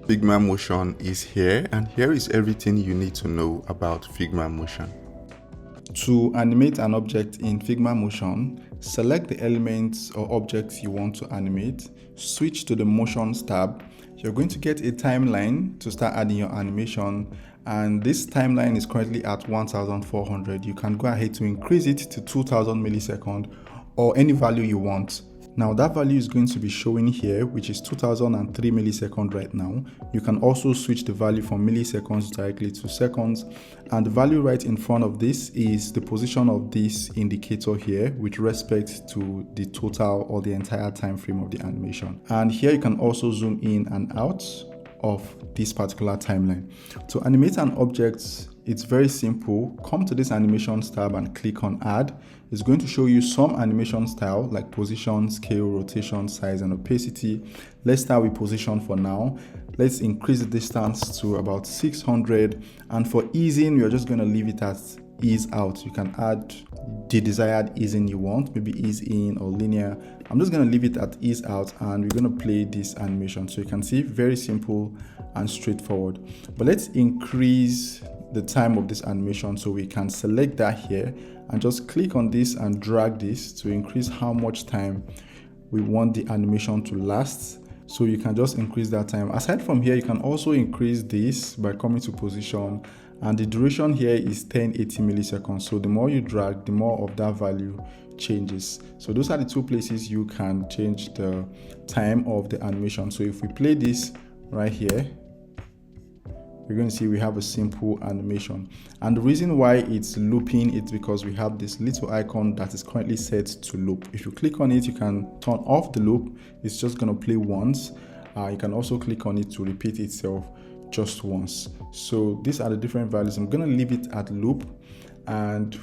Figma Motion is here, and here is everything you need to know about Figma Motion. To animate an object in Figma Motion, select the elements or objects you want to animate, switch to the Motions tab. You're going to get a timeline to start adding your animation, and this timeline is currently at 1400. You can go ahead to increase it to 2000 milliseconds or any value you want. Now that value is going to be showing here, which is 2003 milliseconds right now. You can also switch the value from milliseconds directly to seconds. And the value right in front of this is the position of this indicator here with respect to the total or the entire time frame of the animation. And here you can also zoom in and out of this particular timeline. To animate an object, it's very simple. Come to this animations tab and click on add. It's going to show you some animation style like position, scale, rotation, size, and opacity. Let's start with position for now. Let's increase the distance to about 600. And for easing, we're just going to leave it as ease out. You can add the desired easing you want, maybe ease in or linear. I'm just going to leave it at ease out, and we're going to play this animation. So you can see very simple and straightforward. But let's increase the time of this animation, so we can select that here and just click on this and drag this to increase how much time we want the animation to last. So you can just increase that time. Aside from here, you can also increase this by coming to position, and the duration here is 1080 milliseconds. So the more you drag, the more of that value changes. So those are the two places you can change the time of the animation. So if we play this right here, you're going to see we have a simple animation. And the reason why it's looping is because we have this little icon that is currently set to loop. If you click on it, you can turn off the loop. It's just going to play once. You can also click on it to repeat itself just once. So these are the different values. I'm going to leave it at loop and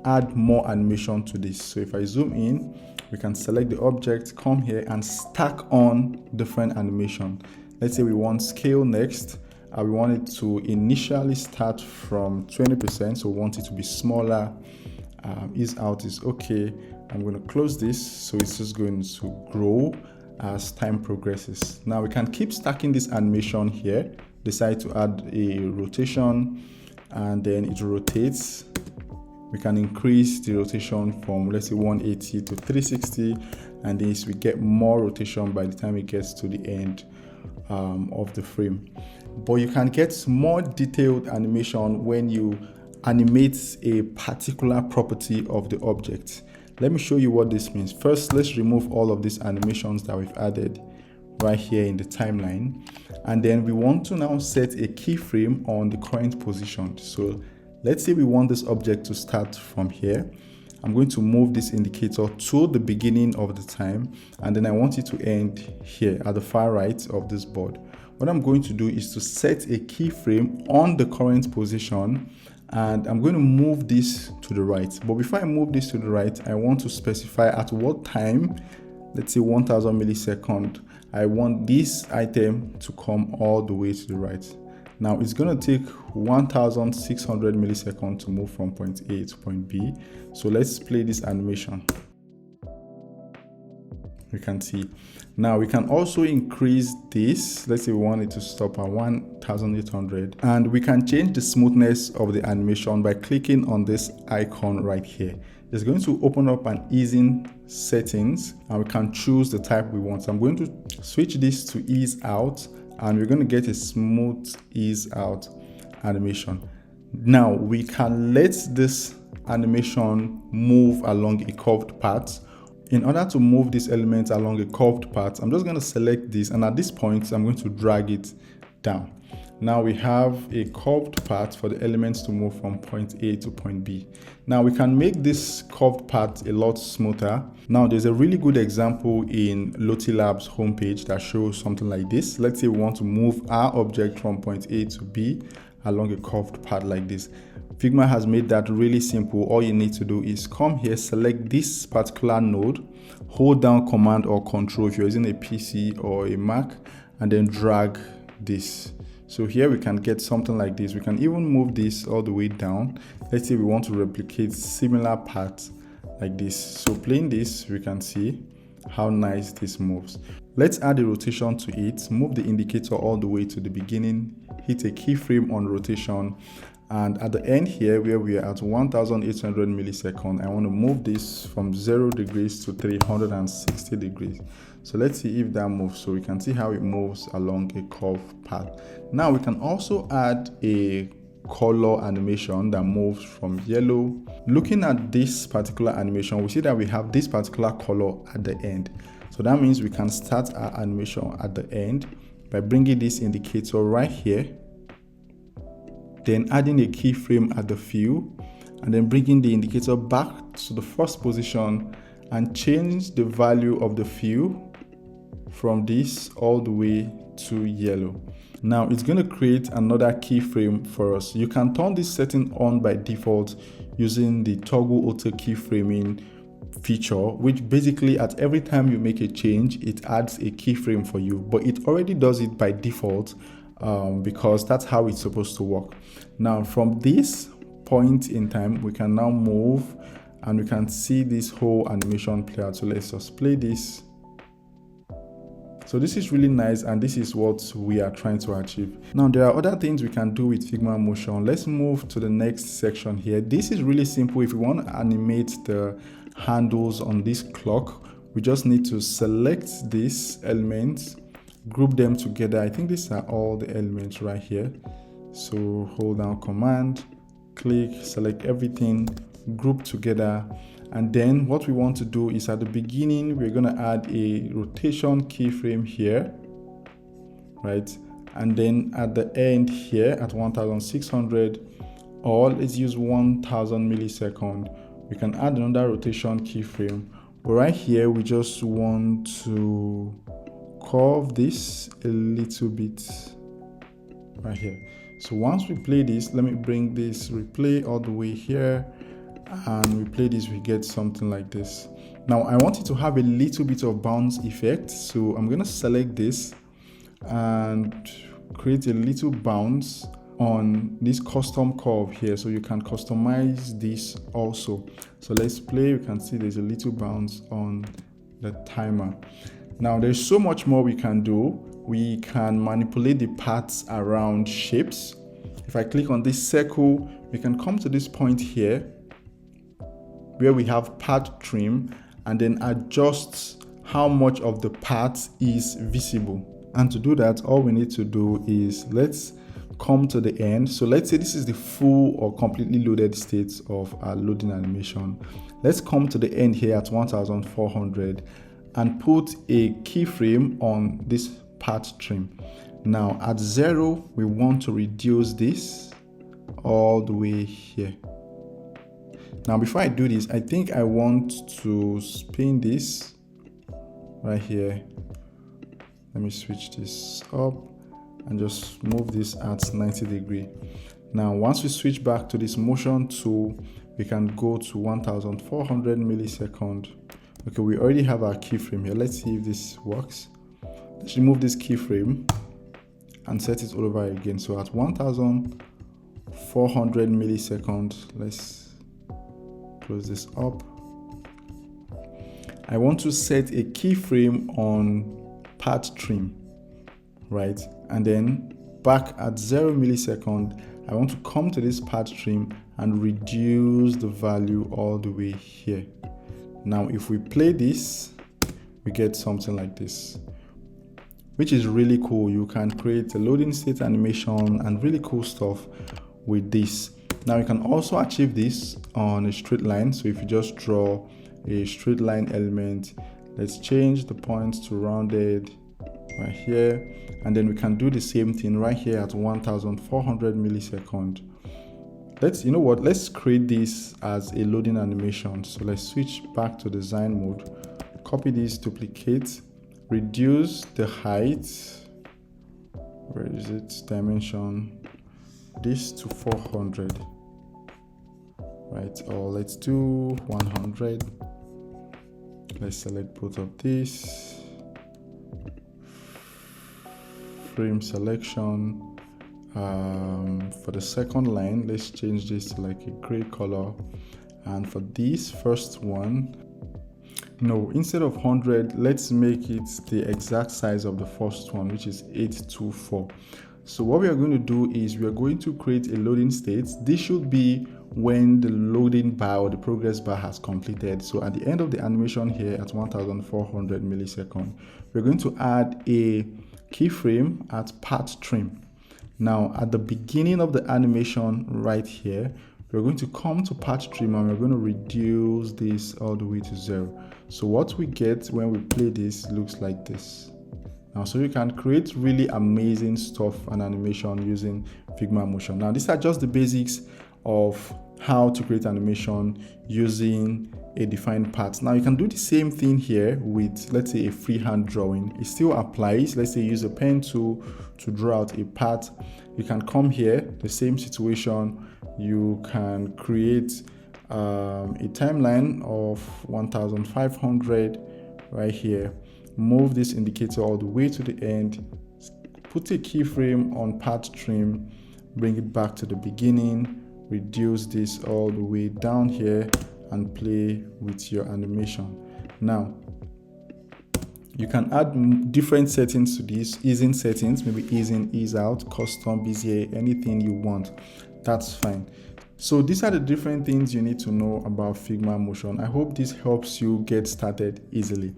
add more animation to this. So if I zoom in, we can select the object, come here and stack on different animation. Let's say we want scale next. We want it to initially start from 20%, so we want it to be smaller. Ease out is okay. I'm going to close this, so it's just going to grow as time progresses. Now we can keep stacking this animation here. Decide to add a rotation, and then it rotates. We can increase the rotation from, let's say, 180 to 360, and this we get more rotation by the time it gets to the end of the frame. But you can get more detailed animation when you animate a particular property of the object. Let me show you what this means. First, let's remove all of these animations that we've added right here in the timeline. And then we want to now set a keyframe on the current position. So let's say we want this object to start from here. I'm going to move this indicator to the beginning of the time, and then I want it to end here at the far right of this board. What I'm going to do is to set a keyframe on the current position, and I'm going to move this to the right. But before I move this to the right, I want to specify at what time, let's say 1000 milliseconds, I want this item to come all the way to the right. Now it's going to take 1600 milliseconds to move from point A to point B. So let's play this animation. We can see. Now we can also increase this. Let's say we want it to stop at 1800, and we can change the smoothness of the animation by clicking on this icon right here. It's going to open up an easing settings, and we can choose the type we want. So I'm going to switch this to ease out, and we're going to get a smooth ease out animation. Now we can let this animation move along a curved path. In order to move this element along a curved path, I'm just going to select this, and at this point I'm going to drag it down. Now we have a curved path for the elements to move from point A to point B. Now we can make this curved path a lot smoother. Now there's a really good example in Lottie Labs homepage that shows something like this. Let's say we want to move our object from point A to B along a curved path like this. Figma has made that really simple. All you need to do is come here, select this particular node, hold down Command or Control if you're using a PC or a Mac, and then drag this. So here we can get something like this. We can even move this all the way down. Let's say we want to replicate similar paths like this. So playing this, we can see how nice this moves. Let's add a rotation to it. Move the indicator all the way to the beginning, hit a keyframe on rotation, and at the end here where we are at 1800 milliseconds, I want to move this from 0 degrees to 360 degrees. So let's see if that moves. So we can see how it moves along a curved path. Now we can also add a color animation that moves from yellow. Looking at this particular animation, we see that we have this particular color at the end. So that means we can start our animation at the end by bringing this indicator right here, then adding a keyframe at the fill, and then bringing the indicator back to the first position and change the value of the fill from this all the way to yellow. Now it's going to create another keyframe for us. You can turn this setting on by default using the toggle auto keyframing feature, which basically at every time you make a change, it adds a keyframe for you, but it already does it by default because that's how it's supposed to work. Now from this point in time, we can now move and we can see this whole animation play out. So let's just play this. So this is really nice, and this is what we are trying to achieve. Now there are other things we can do with Figma Motion. Let's move to the next section here. This is really simple. If you want to animate the handles on this clock, we just need to select these elements, group them together. I think these are all the elements right here. So hold down Command, click, select everything, group together. And then what we want to do is at the beginning, we're going to add a rotation keyframe here, right? And then at the end here at 1600, or let's use 1000 milliseconds, we can add another rotation keyframe. But right here, we just want to curve this a little bit right here. So once we play this, let me bring this replay all the way here, and we play this, we get something like this. Now I want it to have a little bit of bounce effect, so I'm going to select this and create a little bounce on this custom curve here, so you can customize this also. So let's play. You can see there's a little bounce on the timer. Now there's so much more we can do. We can manipulate the paths around shapes. If I click on this circle, we can come to this point here where we have path trim, and then adjust how much of the path is visible. And to do that, all we need to do is let's come to the end. So let's say this is the full or completely loaded state of our loading animation. Let's come to the end here at 1400 and put a keyframe on this path trim. Now at 0, we want to reduce this all the way here. Now before I do this, I think I want to spin this right here. Let me switch this up and just move this at 90 degrees. Now once we switch back to this motion tool, we can go to 1400 milliseconds. Okay, we already have our keyframe here. Let's see if this works. Let's remove this keyframe and set it all over again. So at 1400 milliseconds, let's close this up. I want to set a keyframe on path trim, right? And then back at 0 milliseconds, I want to come to this path trim and reduce the value all the way here. Now if we play this, we get something like this, which is really cool. You can create a loading state animation and really cool stuff with this. Now you can also achieve this on a straight line. So if you just draw a straight line element, let's change the points to rounded right here, and then we can do the same thing right here at 1400 milliseconds. Let's create this as a loading animation. So let's switch back to design mode, copy this, duplicate, reduce the height, where is it, dimension, this to 400, right? Or let's do 100. Let's select both of these, frame selection. For the second line, let's change this to like a gray color, and for this first one, No, instead of 100, let's make it the exact size of the first one, which is 824. So what we are going to do is we are going to create a loading state. This should be when the loading bar or the progress bar has completed. So at the end of the animation here at 1400 milliseconds, we're going to add a keyframe at path trim. Now at the beginning of the animation right here, we're going to come to path trim and we're going to reduce this all the way to 0. So what we get when we play this looks like this. Now, so you can create really amazing stuff and animation using Figma Motion. Now, these are just the basics of how to create animation using a defined path. Now, you can do the same thing here with, let's say, a freehand drawing. It still applies. Let's say use a pen tool to draw out a path. You can come here, the same situation. You can create a timeline of 1500 right here. Move this indicator all the way to the end, put a keyframe on path trim, bring it back to the beginning, reduce this all the way down here and play with your animation. Now, you can add different settings to this, easing settings, maybe ease in, ease out, custom, Bezier, anything you want, that's fine. So these are the different things you need to know about Figma Motion. I hope this helps you get started easily.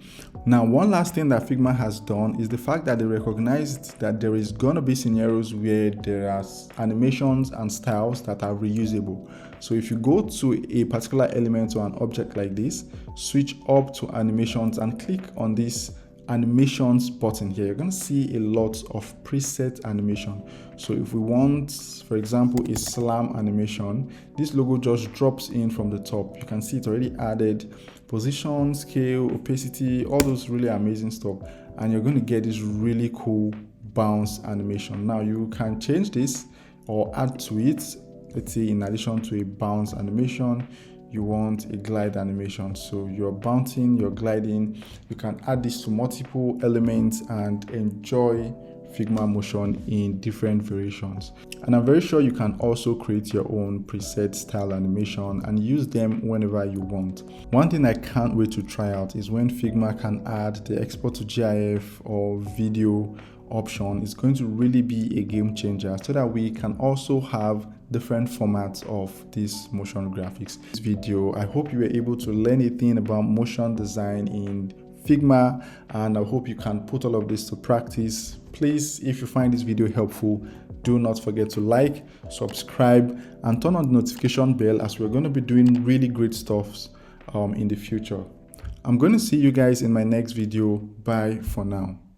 Now, one last thing that Figma has done is the fact that they recognized that there is going to be scenarios where there are animations and styles that are reusable. So if you go to a particular element or an object like this, switch up to animations and click on this animations button here, you're going to see a lot of preset animation. So if we want, for example, a slam animation, this logo just drops in from the top. You can see it already added position, scale, opacity, all those really amazing stuff, and you're going to get this really cool bounce animation. Now you can change this or add to it. Let's say in addition to a bounce animation, you want a glide animation. So you're bouncing, you're gliding. You can add this to multiple elements and enjoy Figma Motion in different variations. And I'm very sure you can also create your own preset style animation and use them whenever you want. One thing I can't wait to try out is when Figma can add the export to GIF or video option. It's going to really be a game changer so that we can also have different formats of these motion graphics. This video, I hope you were able to learn a thing about motion design in Figma, and I hope you can put all of this to practice. Please, if you find this video helpful, do not forget to like, subscribe, and turn on the notification bell, as we're going to be doing really great stuff in the future. I'm going to see you guys in my next video. Bye for now.